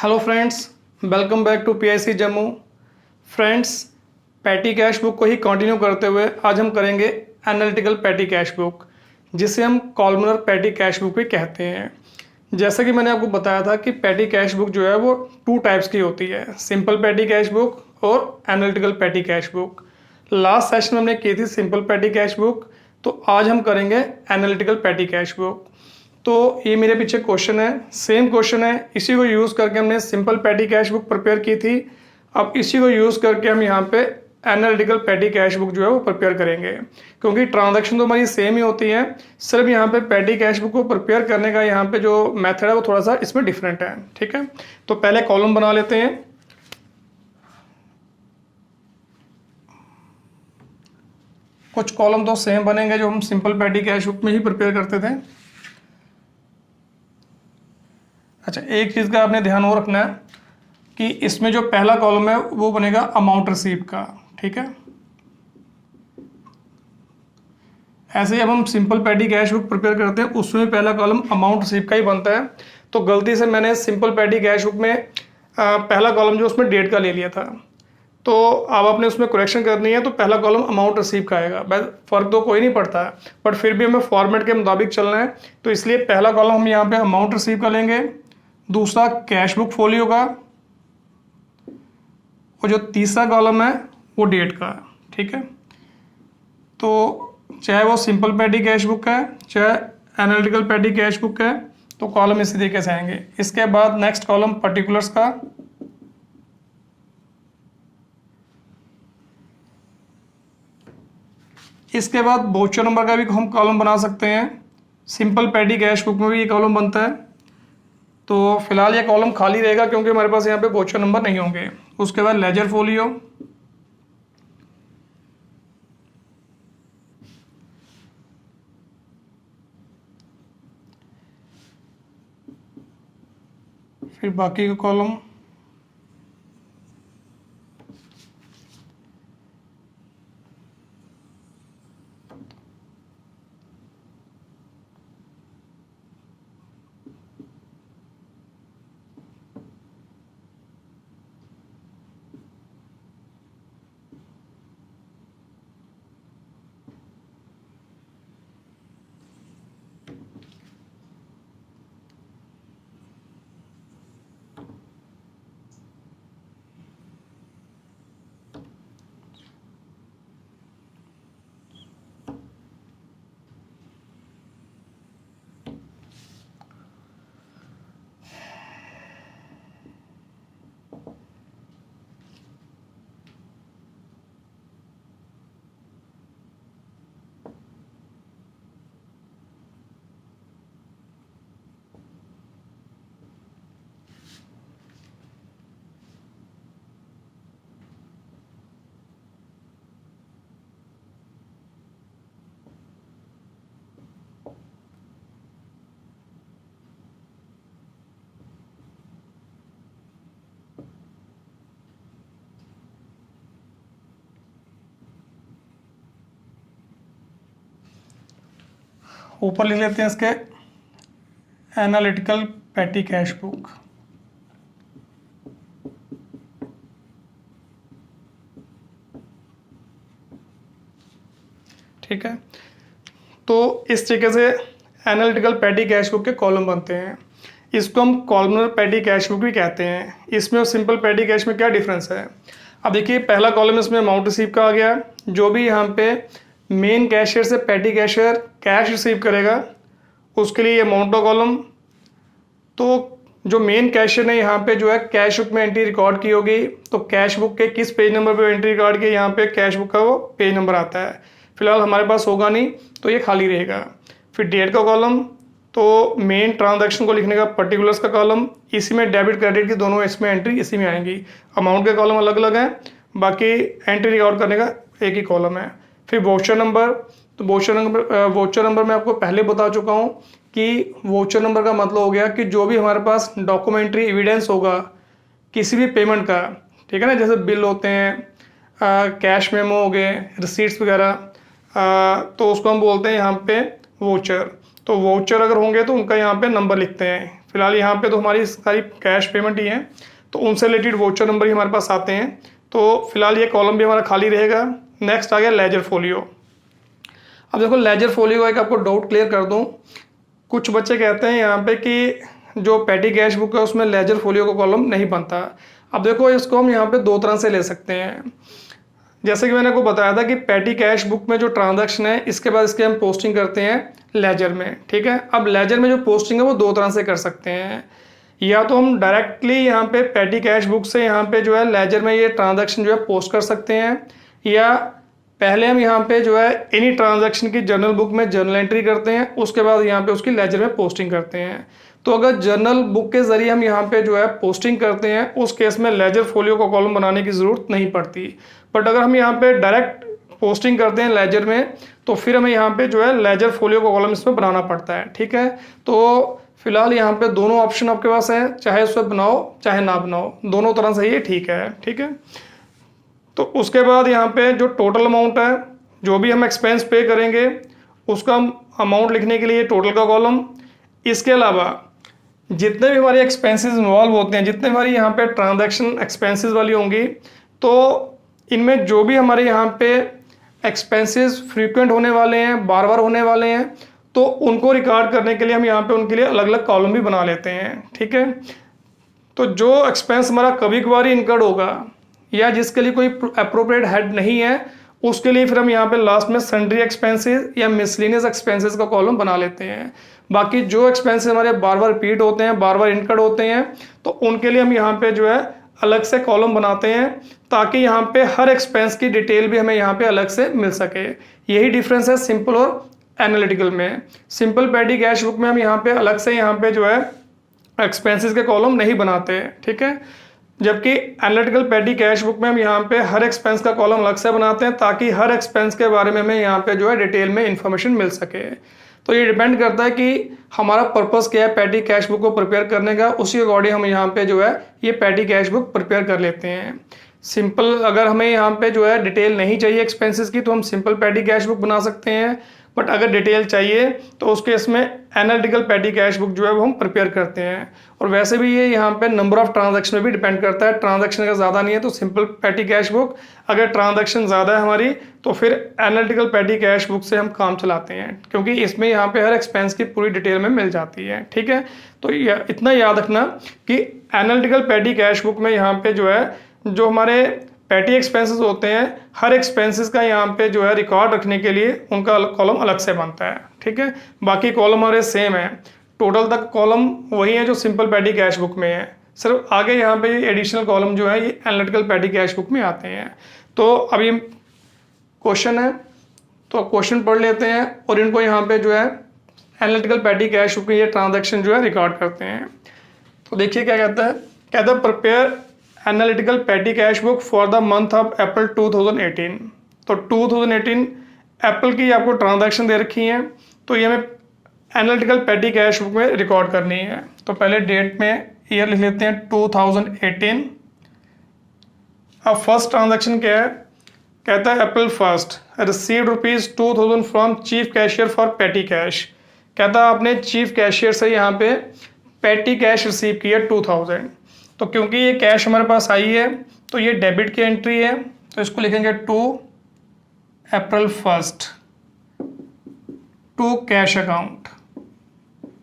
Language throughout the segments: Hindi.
Hello friends, welcome back to PIC Jammu. Friends, petty cash book को ही कंटिन्यू करते हुए आज हम करेंगे एनालिटिकल पैटी कैश बुक, जिसे हम कॉलमनर पैटी कैश बुक भी कहते हैं। जैसा कि मैंने आपको बताया था कि पैटी कैश बुक जो है वो 2 टाइप्स की होती है, सिंपल पैटी कैश बुक और analytical patty cash book. Last session में हमने की थी सिंपल पैटी कैश बुक, तो आज हम करेंगे एनालिटिकल पैटी कैश बुक। तो ये मेरे पीछे क्वेश्चन है, सेम क्वेश्चन है, इसी को यूज़ करके हमने simple patty cash book prepare की थी। अब इसी को यूज़ करके हम यहाँ पे एनालिटिकल पैटी कैश बुक जो है वो प्रिपेयर करेंगे, क्योंकि ट्रांजैक्शन तो हमारी सेम ही होती है, सिर्फ यहाँ पे पैटी कैश बुक को प्रिपेयर करने का यहाँ पे जो मेथड है वो थोड़ा सा इसमें डिफरेंट है। ठीक है, तो पहले कॉलम बना लेते हैं। कुछ कॉलम तो सेम बनेंगे जो हम सिंपल पैटी कैश बुक में ही प्रिपेयर करते थे। अच्छा, एक चीज़ का आपने ध्यान वो रखना है कि इसमें जो पहला कॉलम है वो बनेगा अमाउंट रिसीव का। ठीक है, ऐसे ही अब हम simple patty cash book prepare करते हैं, उसमें पहला कॉलम अमाउंट रिसीव का ही बनता है। तो गलती से मैंने सिंपल पैटी कैश बुक में पहला कॉलम जो उसमें डेट का ले लिया था, तो अब आपने उसमें करेक्शन करनी है, तो पहला कॉलम अमाउंट रिसीव का आएगा। फ़र्क तो कोई नहीं पड़ता है, बट फिर भी हमें फॉर्मेट के मुताबिक चलना है, तो इसलिए पहला कॉलम हम यहाँ पे अमाउंट रिसीव का लेंगे, दूसरा कैश बुक फोलियो का, और जो तीसरा कॉलम है वो डेट का। ठीक है, तो चाहे वो सिंपल पैटी कैश बुक है चाहे एनालिटिकल पैटी कैश बुक है, तो कॉलम इसी तरीके से आएंगे। इसके बाद नेक्स्ट कॉलम पर्टिकुलर्स का, इसके बाद वाउचर नंबर का भी हम कॉलम बना सकते हैं। सिंपल पैटी कैश बुक में भी ये कॉलम बनता है, तो फिलहाल ये कॉलम खाली रहेगा क्योंकि हमारे पास यहाँ पे वाउचर नंबर नहीं होंगे। उसके बाद लेजर फोलियो, फिर बाकी का कॉलम, ऊपर लिख लेते हैं इसके एनालिटिकल पैटी कैश बुक। ठीक है, तो इस तरीके से एनालिटिकल पैटी कैश बुक के कॉलम बनते हैं। इसको हम कॉलमनर पैटी कैश बुक भी कहते हैं। इसमें और सिंपल पैटी कैश में क्या डिफरेंस है? अब देखिए, पहला कॉलम इसमें अमाउंट रिसीव का आ गया, जो भी यहाँ पे मेन कैशियर से पैटी कैशियर कैश रिसीव करेगा उसके लिए अमाउंट का कॉलम। तो जो मेन कैशियर ने यहाँ पे जो है कैश बुक में एंट्री रिकॉर्ड की होगी, तो कैश बुक के किस पेज नंबर पे एंट्री रिकॉर्ड की, यहाँ पे कैश बुक का वो पेज नंबर आता है। फिलहाल हमारे पास होगा नहीं, तो ये खाली रहेगा। फिर डेट का कॉलम, तो मेन ट्रांजैक्शन को लिखने का पर्टिकुलर्स का कॉलम, इसी में डेबिट क्रेडिट की दोनों इसमें एंट्री इसी में आएंगी। अमाउंट के कॉलम अलग अलग हैं, बाकी एंट्री रिकॉर्ड करने का एक ही कॉलम है। फिर वाउचर नंबर, तो वाउचर नंबर मैं आपको पहले बता चुका हूँ कि वाउचर नंबर का मतलब हो गया कि जो भी हमारे पास डॉक्यूमेंट्री एविडेंस होगा किसी भी पेमेंट का, ठीक है ना, जैसे बिल होते हैं, कैश मेमो हो गए, रिसीट्स वगैरह, तो उसको हम बोलते हैं यहाँ पे वाउचर। तो वाउचर अगर होंगे तो उनका यहाँ पे नंबर लिखते हैं। फिलहाल यहाँ पे तो हमारी सारी कैश पेमेंट ही है, तो उनसे रिलेटेड वोचर नंबर ही हमारे पास आते हैं। तो फिलहाल ये कॉलम भी हमारा खाली रहेगा। नेक्स्ट आ गया लेजर फोलियो। अब देखो लेजर फोलियो का एक आपको डाउट क्लियर कर दूं, कुछ बच्चे कहते हैं यहाँ पे कि जो पेटी कैश बुक है उसमें लेजर फोलियो का कॉलम नहीं बनता। अब देखो इसको हम यहाँ पे दो तरह से ले सकते हैं। जैसे कि मैंने आपको बताया था कि पेटी कैश बुक में जो ट्रांजैक्शन है इसके बाद इसके हम पोस्टिंग करते हैं लेजर में, ठीक है। अब लेजर में जो पोस्टिंग है वो दो तरह से कर सकते हैं, या तो हम डायरेक्टली यहाँ पे पेटी कैश बुक से यहाँ पे जो है लेजर में ये ट्रांजैक्शन जो है पोस्ट कर सकते हैं, या पहले हम यहाँ पे जो है एनी ट्रांजैक्शन की जर्नल बुक में जर्नल एंट्री करते हैं, उसके बाद यहाँ पे उसकी लेजर में पोस्टिंग करते हैं। तो अगर जर्नल बुक के जरिए हम यहाँ पे जो है पोस्टिंग करते हैं उस केस में लेजर फोलियो का कॉलम बनाने की ज़रूरत नहीं पड़ती। बट अगर हम यहाँ पे डायरेक्ट पोस्टिंग करते हैं लेजर में तो फिर हमें यहाँ पे जो है लेजर फोलियो का कॉलम इसमें बनाना पड़ता है, ठीक है। तो फिलहाल यहाँ पे दोनों ऑप्शन आपके पास हैं, चाहे उसमें बनाओ चाहे ना बनाओ, दोनों तरह से ये ठीक है, ठीक है। तो उसके बाद यहाँ पे जो टोटल अमाउंट है, जो भी हम एक्सपेंस पे करेंगे उसका अमाउंट लिखने के लिए टोटल का कॉलम। इसके अलावा जितने भी हमारे एक्सपेंसेस इन्वॉल्व होते हैं, जितने हमारी यहाँ पे ट्रांजैक्शन एक्सपेंसेस वाली होंगी, तो इनमें जो भी हमारे यहाँ पे एक्सपेंसेस फ्रीक्वेंट होने वाले हैं, बार बार होने वाले हैं, तो उनको रिकॉर्ड करने के लिए हम यहाँ पे उनके लिए अलग अलग कॉलम भी बना लेते हैं, ठीक है। तो जो एक्सपेंस हमारा कभी कभार इनकर्ड होगा या जिसके लिए कोई अप्रोप्रिएट हेड नहीं है, उसके लिए फिर हम यहाँ पे लास्ट में सन्ड्री एक्सपेंसेस या मिसलिनियस एक्सपेंसेस का कॉलम बना लेते हैं। बाकी जो एक्सपेंसेस हमारे बार बार रिपीट होते हैं, बार बार इनकर्ड होते हैं, तो उनके लिए हम यहाँ पे जो है अलग से कॉलम बनाते हैं, ताकि यहाँ पे हर एक्सपेंस की डिटेल भी हमें यहाँ पे अलग से मिल सके। यही डिफरेंस है सिंपल और एनालिटिकल में। सिंपल पेटी कैश बुक में हम यहाँ पे अलग से यहाँ पे जो है एक्सपेंसेस के कॉलम नहीं बनाते हैं, ठीक है। जबकि एनालिटिकल पेटी कैश बुक में हम यहाँ पे हर एक्सपेंस का कॉलम अलग से बनाते हैं, ताकि हर एक्सपेंस के बारे में हमें यहाँ पे जो है डिटेल में इंफॉर्मेशन मिल सके। तो ये डिपेंड करता है कि हमारा पर्पस क्या है पेटी कैश बुक को प्रिपेयर करने का, उसी अकॉर्डिंग हम यहाँ पे जो है ये पेटी कैश बुक प्रिपेयर कर लेते हैं। सिंपल अगर हमें यहाँ पे जो है डिटेल नहीं चाहिए एक्सपेंसेस की तो हम सिंपल पेटी कैश बुक बना सकते हैं, बट अगर डिटेल चाहिए तो उस केस में एनालिटिकल पेटी कैश बुक जो है वो हम प्रिपेयर करते हैं। और वैसे भी ये यहाँ पे नंबर ऑफ ट्रांजैक्शन में भी डिपेंड करता है। ट्रांजैक्शन अगर ज़्यादा नहीं है तो सिंपल पेटी कैश बुक, अगर ट्रांजैक्शन ज़्यादा है हमारी तो फिर एनालिटिकल पेटी कैश बुक से हम काम चलाते हैं, क्योंकि इसमें यहाँ पे हर एक्सपेंस की पूरी डिटेल में मिल जाती है, ठीक है। तो इतना याद रखना कि एनालिटिकल पेटी कैश बुक में यहाँ पे जो है जो हमारे पेटी एक्सपेंसेस होते हैं, हर एक्सपेंसेस का यहाँ पे जो है रिकॉर्ड रखने के लिए उनका कॉलम अलग से बनता है, ठीक है। बाकी कॉलम हमारे सेम है, टोटल तक कॉलम वही है जो सिंपल पेटी कैश बुक में है, सिर्फ आगे यहाँ पे एडिशनल कॉलम जो है ये एनालिटिकल पेटी कैश बुक में आते हैं। तो अब ये क्वेश्चन है तो क्वेश्चन पढ़ लेते हैं और इनको यहाँ पे जो है एनालिटिकल पेटी कैश बुक में ये ट्रांजेक्शन जो है रिकॉर्ड करते हैं। तो देखिए क्या कहता है प्रिपेयर एनालिटिकल पेटी cash book for the month of April 2018। तो 2018 अप्रैल की आपको ट्रांजैक्शन दे रखी है, तो ये हमें एनालिटिकल पेटी कैश बुक में रिकॉर्ड करनी है। तो पहले डेट में ईयर लिख लेते हैं 2018। अब फर्स्ट ट्रांजैक्शन क्या है, कहता है अप्रैल 1 received ₹2000 from chief cashier for पेटी कैश। कहता है आपने चीफ कैशियर से यहाँ पे पेटी कैश रिसीव किया 2000। तो क्योंकि ये कैश हमारे पास आई है तो ये डेबिट की एंट्री है, तो इसको लिखेंगे to April 1 to cash account,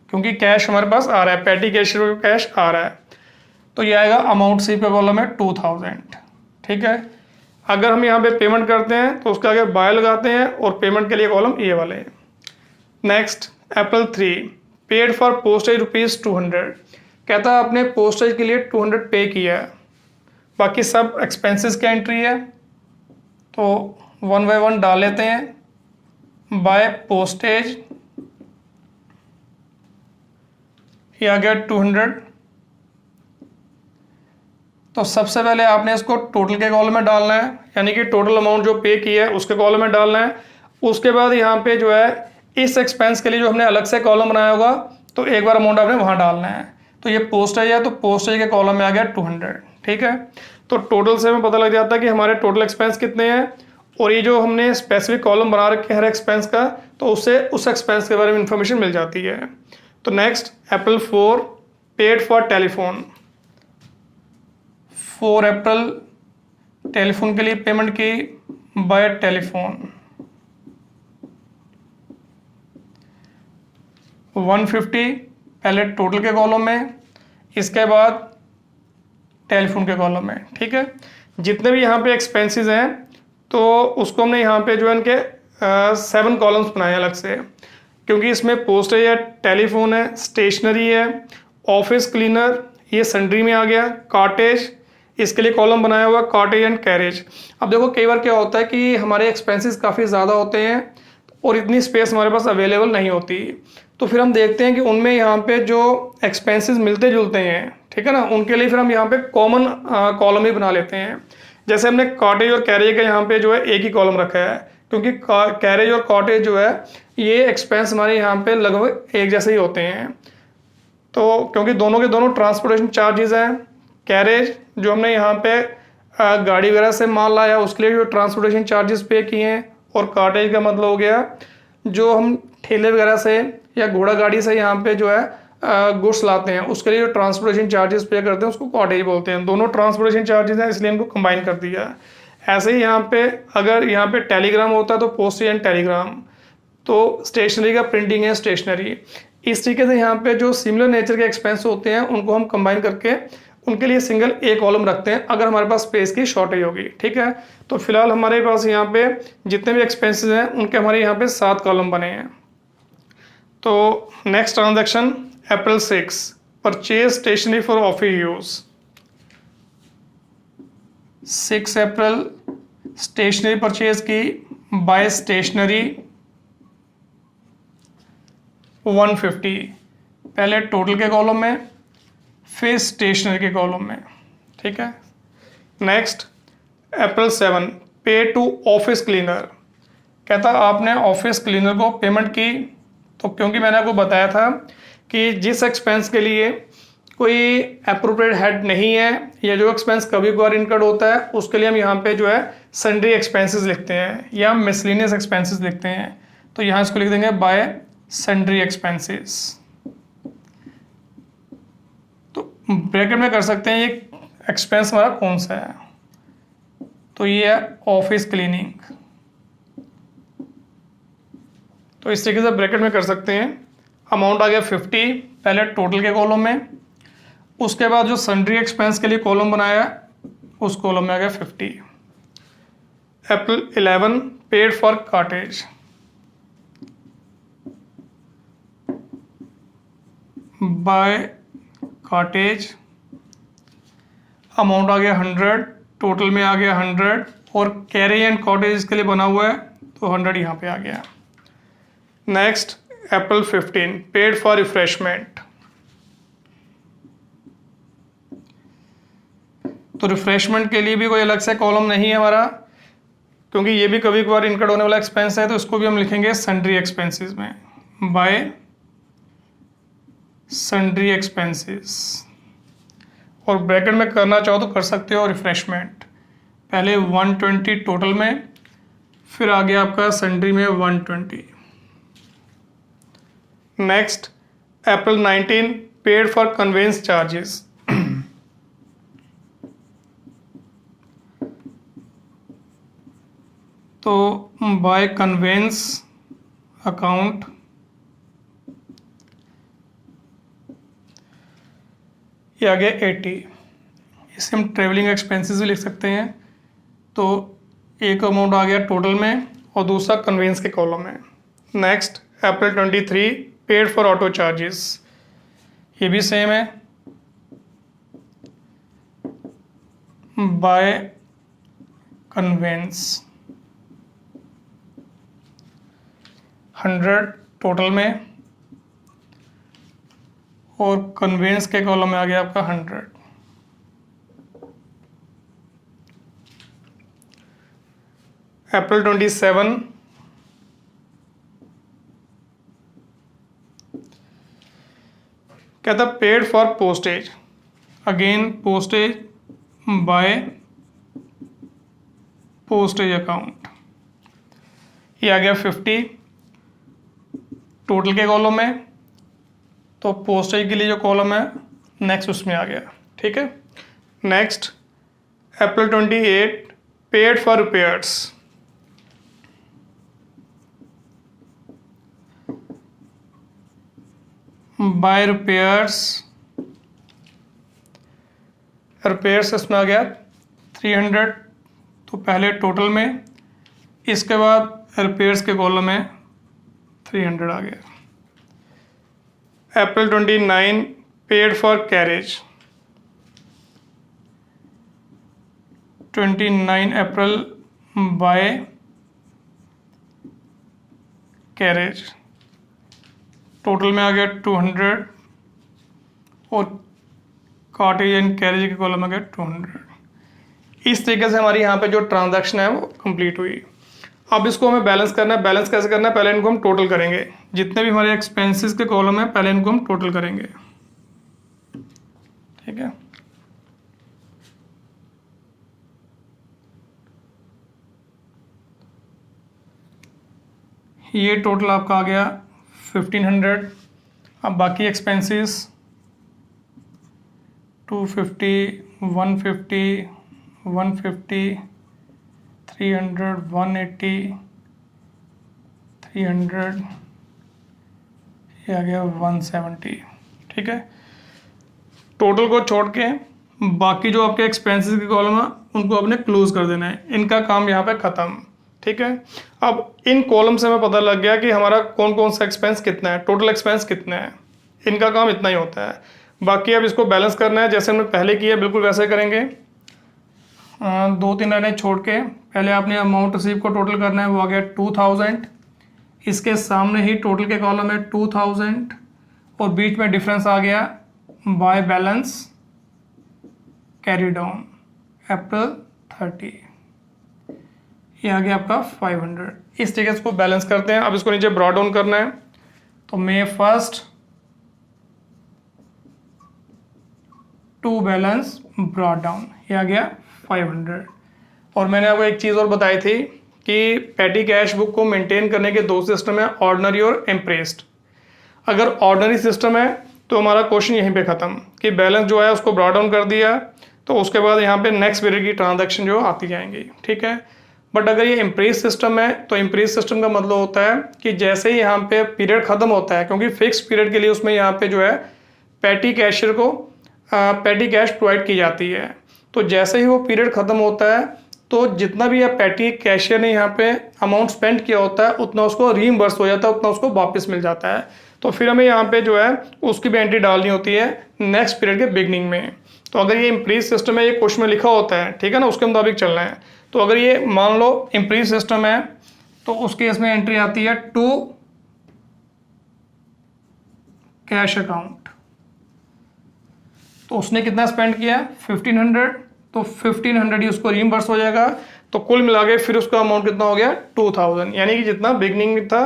क्योंकि कैश हमारे पास आ रहा है, पेटी कैशियर का कैश आ रहा है। तो ये आएगा अमाउंट सी का कॉलम है 2000, ठीक है। अगर हम यहाँ पे पेमेंट करते हैं तो उसके आगे बाय लगाते हैं और पेमेंट के लिए कॉलम ये वाले हैं। Next April 3 paid for postage ₹200। कहता है आपने पोस्टेज के लिए 200 पे किया है, बाकी सब एक्सपेंसेस की एंट्री है, तो 1 बाय 1 डाल लेते हैं। बाय पोस्टेज ये आ गया 200। तो सबसे पहले आपने इसको टोटल के कॉलम में डालना है, यानी कि टोटल अमाउंट जो पे किया है उसके कॉलम में डालना है। उसके बाद यहाँ पे जो है इस एक्सपेंस के लिए जो हमने अलग से कॉलम बनाया होगा तो एक बार अमाउंट आपने वहाँ डालना है। तो ये पोस्टेज है तो पोस्टेज के कॉलम में आ गया 200, ठीक है। तो टोटल से हमें पता लग जाता है कि हमारे टोटल एक्सपेंस कितने हैं, और ये जो हमने स्पेसिफिक कॉलम बना रखे हैं हर एक्सपेंस का, तो उससे उस एक्सपेंस के बारे में इंफॉर्मेशन मिल जाती है। तो next April 4 paid for telephone, 4 April telephone के लिए पेमेंट की बाय टेलीफोन, 150 पहले टोटल के कॉलम में, इसके बाद टेलीफोन के कॉलम में। ठीक है, जितने भी यहाँ पे एक्सपेंसेस हैं तो उसको हमने यहाँ पे जो है इनके 7 कॉलम्स बनाए अलग से, क्योंकि इसमें पोस्टेज है, टेलीफोन है, स्टेशनरी है, ऑफिस क्लीनर, ये सन्ड्री में आ गया, कार्टेज, इसके लिए कॉलम बनाया हुआ कार्टेज एंड कैरेज। अब देखो कई बार क्या होता है कि हमारे एक्सपेंसेस काफ़ी ज़्यादा होते हैं और इतनी स्पेस हमारे पास अवेलेबल नहीं होती, तो फिर हम देखते हैं कि उनमें यहाँ पे जो एक्सपेंसेस मिलते जुलते हैं, ठीक है ना, उनके लिए फिर हम यहाँ पे कॉमन कॉलम ही बना लेते हैं। जैसे हमने कॉटेज और कैरेज का यहाँ पे जो है एक ही कॉलम रखा है, क्योंकि कैरेज और कॉटेज जो है ये एक्सपेंस हमारे यहाँ पे लगभग एक जैसे ही होते हैं। तो क्योंकि दोनों के दोनों ट्रांसपोर्टेशन चार्जेस हैं, कैरेज जो हमने यहाँ पे गाड़ी वगैरह से माल लाया उसके लिए जो ट्रांसपोर्टेशन चार्जेस पे किए हैं, और कॉटेज का मतलब हो गया जो हम ठेले वगैरह से या घोड़ा गाड़ी से यहाँ पे जो है गुड्स लाते हैं उसके लिए जो ट्रांसपोर्टेशन चार्जेस पे करते हैं उसको कॉटेज बोलते हैं। दोनों ट्रांसपोर्टेशन चार्जेस हैं इसलिए इनको कंबाइन कर दिया। ऐसे ही यहाँ पे अगर यहाँ पे टेलीग्राम होता है तो पोस्टेज एंड टेलीग्राम, तो स्टेशनरी का प्रिंटिंग है स्टेशनरी। इस तरीके से यहाँ पे जो सिमिलर नेचर के एक्सपेंस होते हैं उनको हम कंबाइन करके उनके लिए सिंगल एक कॉलम रखते हैं अगर हमारे पास स्पेस की शॉर्टेज होगी। ठीक है, तो फिलहाल हमारे पास यहाँ पे जितने भी एक्सपेंसेस हैं उनके हमारे यहाँ पे 7 कॉलम बने हैं। तो next transaction April 6, purchase stationery for office use, 6 April stationery purchase की बाय स्टेशनरी 150, पहले टोटल के कॉलम में फिर स्टेशनरी के कॉलम में। ठीक है, नेक्स्ट अप्रैल 7 पे टू ऑफिस क्लीनर, कहता आपने ऑफिस क्लीनर को पेमेंट की, तो क्योंकि मैंने आपको बताया था कि जिस एक्सपेंस के लिए कोई अप्रोप्रिएट हेड नहीं है या जो एक्सपेंस कभी कभार इनकर्ड होता है उसके लिए हम यहाँ पे जो है सन्ड्री एक्सपेंसेस लिखते हैं या मिसलिनियस एक्सपेंसेस लिखते हैं। तो यहाँ इसको लिख देंगे बाय सन्ड्री एक्सपेंसेस। तो ब्रैकेट में कर सकते हैं ये एक्सपेंस हमारा कौन सा है, तो ये है ऑफिस क्लीनिंग। तो इस तरीके से ब्रैकेट में कर सकते हैं। अमाउंट आ गया 50 पहले टोटल के कॉलम में, उसके बाद जो सन्ड्री एक्सपेंस के लिए कॉलम बनाया उस कॉलम में आ गया 50। April 11 paid for cartage, by cartage, amount आ गया 100, टोटल में आ गया 100, और कैरेज एंड कॉटेज के लिए बना हुआ है तो 100 यहाँ पे आ गया। Next April 15 paid for refreshment, तो रिफ्रेशमेंट के लिए भी कोई अलग से कॉलम नहीं है हमारा, क्योंकि ये भी कभी कभार इनकर्ड होने वाला एक्सपेंस है, तो इसको भी हम लिखेंगे सन्ड्री एक्सपेंसेस में, बाय सन्ड्री एक्सपेंसेस। और ब्रैकेट में करना चाहो तो कर सकते हो रिफ्रेशमेंट, पहले 120 टोटल में, फिर आ गया आपका सन्ड्री में 120। Next April 19 paid for conveyance charges, तो बाय कन्वेंस अकाउंट, ये आ गया 80। इसे हम ट्रेवलिंग एक्सपेंसेस भी लिख सकते हैं। तो एक अमाउंट आ गया टोटल में और दूसरा कन्वेंस के कॉलम में। Next April 23 paid for auto charges, ये भी सेम है, बाय कन्वेंस 100 टोटल में, और कन्वेंस के कॉलम में आ गया आपका 100। अप्रैल 27 कहता paid for postage, again postage by postage account, ये आ गया 50 टोटल के कॉलम में, तो पोस्टेज के लिए जो कॉलम है नेक्स्ट उसमें आ गया, ठीक है। Next April 28 paid for repairs, by repairs इसमें आ गया 300, तो पहले टोटल में, इसके बाद रिपेयर्स के कॉलम में 300 आ गया। April 29 paid for carriage, 29 April by carriage, total में आ गया 200 और कॉटेज एंड कैरेज के कॉलम में आ गया 200। इस तरीके से हमारी यहाँ पे जो ट्रांजैक्शन है वो कंप्लीट हुई। अब इसको हमें बैलेंस करना है। बैलेंस कैसे करना है, पहले इनको हम टोटल करेंगे, जितने भी हमारे एक्सपेंसेस के कॉलम है पहले इनको हम टोटल करेंगे, ठीक है। ये टोटल आपका आ गया 1500। अब बाकी एक्सपेंसेस 250, 150, 150, 300, 180, 300, ये आ गया 170, ठीक है। टोटल को छोड़ के बाकी जो आपके एक्सपेंसेस के कॉलम है उनको आपने क्लोज कर देना है, इनका काम यहाँ पे ख़त्म, ठीक है। अब इन कॉलम से हमें पता लग गया कि हमारा कौन कौन सा एक्सपेंस कितना है, टोटल एक्सपेंस कितना है, इनका काम इतना ही होता है। बाकी अब इसको बैलेंस करना है, जैसे हमने पहले किया बिल्कुल वैसे करेंगे। 2-3 लाइनें छोड़ के पहले आपने अमाउंट रिसीव को टोटल करना है, वो आ गया 2000। इसके सामने ही टोटल के कॉलम है 2000 और बीच में डिफरेंस आ गया बाय बैलेंस कैरी डाउन अप्रैल 30, ये आ गया आपका 500। इस तरीके से इसको बैलेंस करते हैं। अब इसको नीचे ब्रॉड डाउन करना है, तो May 1 to balance brought down, ये आ गया 500। और मैंने आपको एक चीज़ और बताई थी कि पैटी कैश बुक को मेंटेन करने के 2 सिस्टम है, ऑर्डिनरी और इम्प्रेस्ड। अगर ऑर्डिनरी सिस्टम है तो हमारा क्वेश्चन यहीं पे ख़त्म कि बैलेंस जो है उसको ब्रॉड डाउन कर दिया, तो उसके बाद यहाँ पे नेक्स्ट पीरियड की ट्रांजैक्शन जो आती जाएंगी, ठीक है। बट अगर ये इम्प्रेस सिस्टम है तो इम्प्रेस सिस्टम का मतलब होता है कि जैसे ही यहाँ पे पीरियड ख़त्म होता है, क्योंकि फिक्स पीरियड के लिए उसमें यहाँ पे जो है पैटी कैशियर को पैटी कैश प्रोवाइड की जाती है, तो जैसे ही वो पीरियड ख़त्म होता है तो जितना भी आप पैटी कैशियर ने यहाँ पे अमाउंट स्पेंड किया होता है उतना उसको रीइंबर्स हो जाता है, उतना उसको वापस मिल जाता है। तो फिर हमें यहाँ पे जो है उसकी भी एंट्री डालनी होती है नेक्स्ट पीरियड के बिगनिंग में। तो अगर ये इम्प्रीज सिस्टम है, ये क्वेश्चन में लिखा होता है, ठीक है ना, उसके मुताबिक चलना है। तो अगर ये मान लो इम्प्रीज सिस्टम है तो उस केस में एंट्री आती है टू कैश अकाउंट, तो उसने कितना स्पेंड किया 1500, तो 1500 ही उसको रीइंबर्स हो जाएगा, तो कुल मिला के फिर उसका अमाउंट कितना हो गया 2000, यानी कि जितना बिगनिंग में था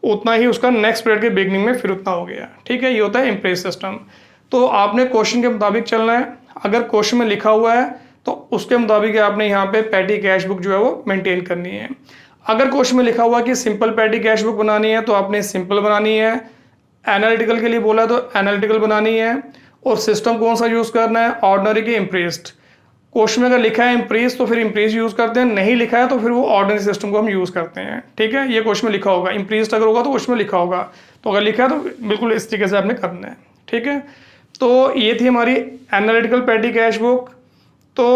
उतना ही उसका नेक्स्ट पीरियड के बिगनिंग में फिर उतना हो गया, ठीक है। ये होता है इम्प्रेस सिस्टम। तो आपने क्वेश्चन के मुताबिक चलना है, अगर क्वेश्चन में लिखा हुआ है तो उसके मुताबिक आपने यहाँ पे पैटी कैश बुक जो है वो मेंटेन करनी है। अगर क्वेश्चन में लिखा हुआ कि सिंपल पैटी कैश बुक बनानी है तो आपने सिंपल बनानी है, एनालिटिकल के लिए बोला तो एनालिटिकल बनानी है, और सिस्टम कौन सा यूज़ करना है ऑर्डिनरी की इम्प्रेस्ड। क्वेश्चन में अगर लिखा है इम्प्रेस तो फिर इम्प्रेस यूज़ करते हैं, नहीं लिखा है तो फिर वो ऑर्डिनरी सिस्टम को हम यूज़ करते हैं, ठीक है। ये क्वेश्चन में लिखा होगा, इम्प्रेस्ड अगर होगा तो क्वेश्चन में लिखा होगा, तो अगर लिखा है तो बिल्कुल इस तरीके से आपने करना है, ठीक है। तो ये थी हमारी एनालिटिकल पैटी कैश बुक। तो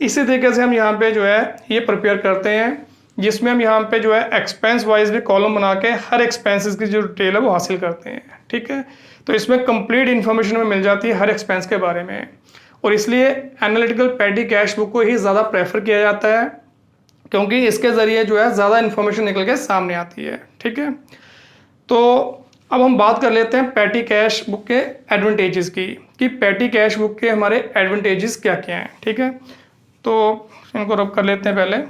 इसी तरीके से हम यहाँ पे जो है ये प्रिपेयर करते हैं, जिसमें हम यहाँ पे जो है एक्सपेंस वाइज भी कॉलम बना के हर एक्सपेंसेस की जो डिटेल है वो हासिल करते हैं, ठीक है। तो इसमें कंप्लीट इन्फॉर्मेशन में मिल जाती है हर एक्सपेंस के बारे में, और इसलिए एनालिटिकल पैटी कैश बुक को ही ज़्यादा प्रेफर किया जाता है, क्योंकि इसके ज़रिए जो है ज़्यादा इन्फॉर्मेशन निकल के सामने आती है, ठीक है। तो अब हम बात कर लेते हैं पैटी कैश बुक के एडवांटेजेस की, कि पैटी कैश बुक के हमारे एडवांटेजेस क्या क्या हैं, ठीक है। तो इनको रब कर लेते हैं पहले।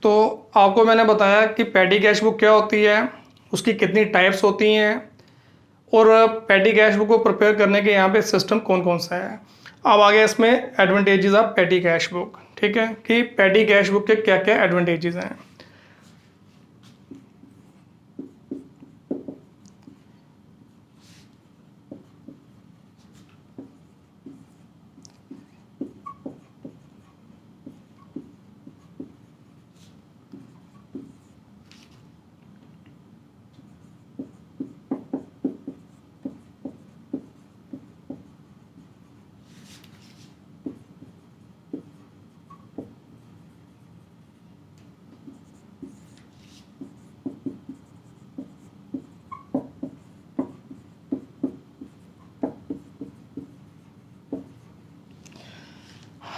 तो आपको मैंने बताया कि पैटी कैश बुक क्या होती है, उसकी कितनी टाइप्स होती हैं और पैटी कैश बुक को प्रिपेयर करने के यहाँ पे सिस्टम कौन कौन सा है। अब आगे इसमें advantages of patty cash book, ठीक है, कि पैटी कैश बुक के क्या क्या एडवांटेजेस हैं।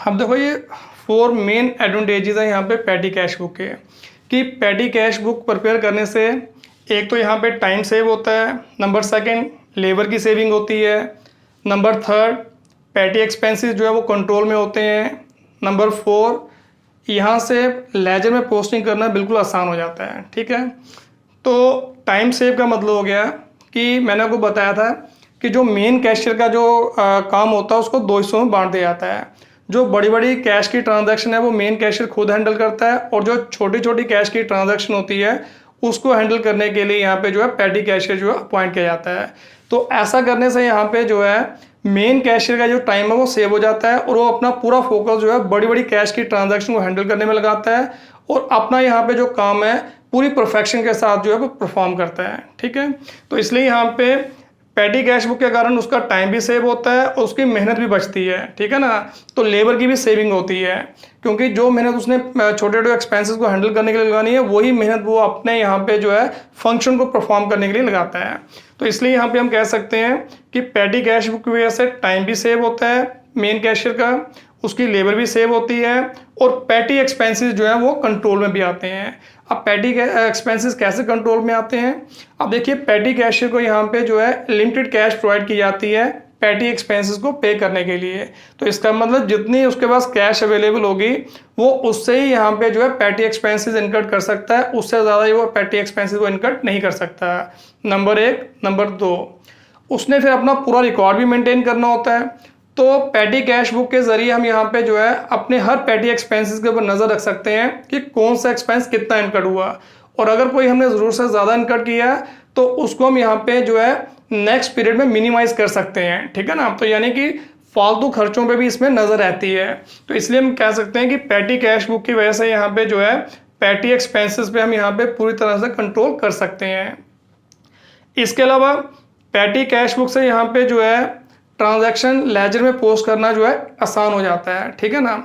अब देखो ये 4 मेन एडवांटेजेस है यहाँ पे पैटी कैश बुक के, कि पैटी कैश बुक प्रिपेयर करने से एक तो यहाँ पे टाइम सेव होता है, नंबर सेकंड लेबर की सेविंग होती है, नंबर थर्ड पैटी एक्सपेंसेस जो है वो कंट्रोल में होते हैं, नंबर 4 यहाँ से लेजर में पोस्टिंग करना बिल्कुल आसान हो जाता है। ठीक है, तो टाइम सेव का मतलब हो गया कि मैंने आपको बताया था कि जो मेन कैशियर का जो काम होता है उसको 2 हिस्सों में बांट दिया जाता है। जो बड़ी बड़ी कैश की ट्रांजैक्शन है वो मेन कैशियर खुद हैंडल करता है, और जो छोटी छोटी कैश की ट्रांजैक्शन होती है उसको हैंडल करने के लिए यहाँ पे जो है पैटी कैशियर जो है अपॉइंट किया जाता है। तो ऐसा करने से यहाँ पे जो है मेन कैशियर का जो टाइम है वो सेव हो जाता है, और वो अपना पूरा फोकस जो है बड़ी बड़ी कैश की ट्रांजैक्शन को हैंडल करने में लगाता है, और अपना यहाँ पे जो काम है पूरी परफेक्शन के साथ जो है वो परफॉर्म करता है। ठीक है, तो इसलिए यहाँ पे पैटी कैश बुक के कारण उसका टाइम भी सेव होता है और उसकी मेहनत भी बचती है। ठीक है ना, तो लेबर की भी सेविंग होती है, क्योंकि जो मेहनत उसने छोटे छोटे एक्सपेंसेस को हैंडल करने के लिए लगानी है वही मेहनत वो अपने यहाँ पे जो है फंक्शन को परफॉर्म करने के लिए लगाता है। तो इसलिए यहाँ पे हम कह सकते हैं कि पैटी कैश बुक की वजह से टाइम भी सेव होता है मेन कैशियर का, उसकी लेबर भी सेव होती है, और पैटी एक्सपेंसेस जो है वो कंट्रोल में भी आते हैं। अब पैटी एक्सपेंसेस कैसे कंट्रोल में आते हैं, अब देखिए पैटी कैशियर को यहाँ पे जो है लिमिटेड कैश प्रोवाइड की जाती है पैटी एक्सपेंसेस को पे करने के लिए। तो इसका मतलब जितनी उसके पास कैश अवेलेबल होगी वो उससे ही यहाँ पे जो है पैटी एक्सपेंसेस इनकट कर सकता है, उससे ज़्यादा ही वो पैटी एक्सपेंसेस को इनकट नहीं कर सकता। नंबर 1। नंबर 2, उसने फिर अपना पूरा रिकॉर्ड भी मेंटेन करना होता है। तो पैटी कैश बुक के जरिए हम यहाँ पे जो है अपने हर पैटी एक्सपेंसेस के ऊपर नज़र रख सकते हैं कि कौन सा एक्सपेंस कितना इनकट हुआ, और अगर कोई हमने ज़रूर से ज़्यादा इनकट किया तो उसको हम यहाँ पे जो है नेक्स्ट पीरियड में मिनिमाइज कर सकते हैं। ठीक है ना, तो यानी कि फालतू खर्चों पे भी इसमें नज़र रहती है। तो इसलिए हम कह सकते हैं कि पैटी कैश बुक की वजह से यहाँ पे जो है पैटी एक्सपेंसेस पे हम यहाँ पे पूरी तरह से कंट्रोल कर सकते हैं। इसके अलावा पैटी कैश बुक से यहाँ पे जो है ट्रांजैक्शन लेजर में पोस्ट करना जो है आसान हो जाता है। ठीक है ना,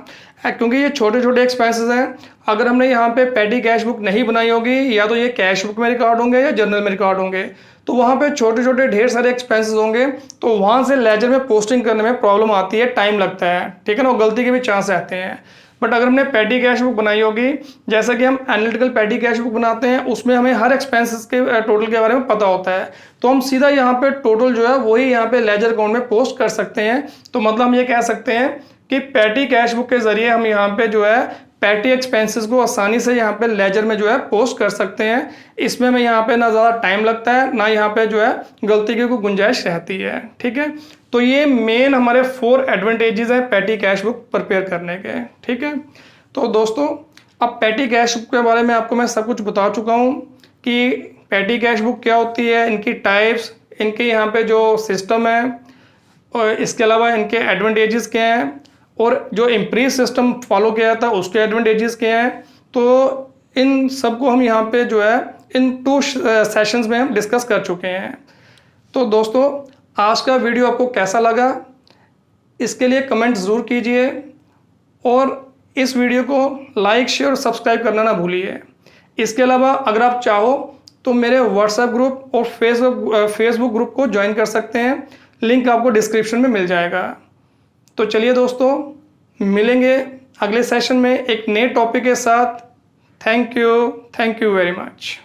क्योंकि ये छोटे छोटे एक्सपेंसेस हैं। अगर हमने यहाँ पे पैटी कैश बुक नहीं बनाई होगी, या तो ये कैश बुक में रिकॉर्ड होंगे या जर्नल में रिकॉर्ड होंगे, तो वहाँ पे छोटे छोटे ढेर सारे एक्सपेंसेस होंगे, तो वहाँ से लेजर में पोस्टिंग करने में प्रॉब्लम आती है, टाइम लगता है। ठीक है ना, गलती के भी चांस रहते हैं। बट अगर हमने पैटी कैश बुक बनाई होगी, जैसा कि हम एनालिटिकल पैटी कैश बुक बनाते हैं, उसमें हमें हर एक्सपेंसेस के टोटल के बारे में पता होता है, तो हम सीधा यहाँ पे टोटल जो है वही यहाँ पे लेजर अकाउंट में पोस्ट कर सकते हैं। तो मतलब हम ये कह सकते हैं कि पैटी कैश बुक के जरिए हम यहाँ पे जो है पैटी एक्सपेंसेस को आसानी से यहाँ पे लेजर में जो है पोस्ट कर सकते हैं। इसमें हमें यहाँ पे ना ज़्यादा टाइम लगता है, ना यहाँ पे जो है गलती की कोई गुंजाइश रहती है। ठीक है, तो ये मेन हमारे 4 एडवांटेजेस हैं पैटी कैश बुक प्रिपेयर करने के। ठीक है, तो दोस्तों अब पैटी कैश बुक के बारे में आपको मैं सब कुछ बता चुका हूँ कि पैटी कैश बुक क्या होती है, इनकी टाइप्स, इनके यहाँ पे जो सिस्टम है, और इसके अलावा इनके एडवांटेजेस क्या हैं, और जो इम्प्रीज सिस्टम फॉलो किया था उसके एडवांटेजेस क्या हैं। तो इन सबको हम यहाँ पे जो है इन 2 सेशंस में हम डिस्कस कर चुके हैं। तो दोस्तों आज का वीडियो आपको कैसा लगा, इसके लिए कमेंट ज़रूर कीजिए, और इस वीडियो को लाइक, शेयर और सब्सक्राइब करना ना भूलिए। इसके अलावा अगर आप चाहो तो मेरे व्हाट्सएप ग्रुप और फेसबुक ग्रुप को ज्वाइन कर सकते हैं, लिंक आपको डिस्क्रिप्शन में मिल जाएगा। तो चलिए दोस्तों, मिलेंगे अगले सेशन में एक नए टॉपिक के साथ। Thank you very much.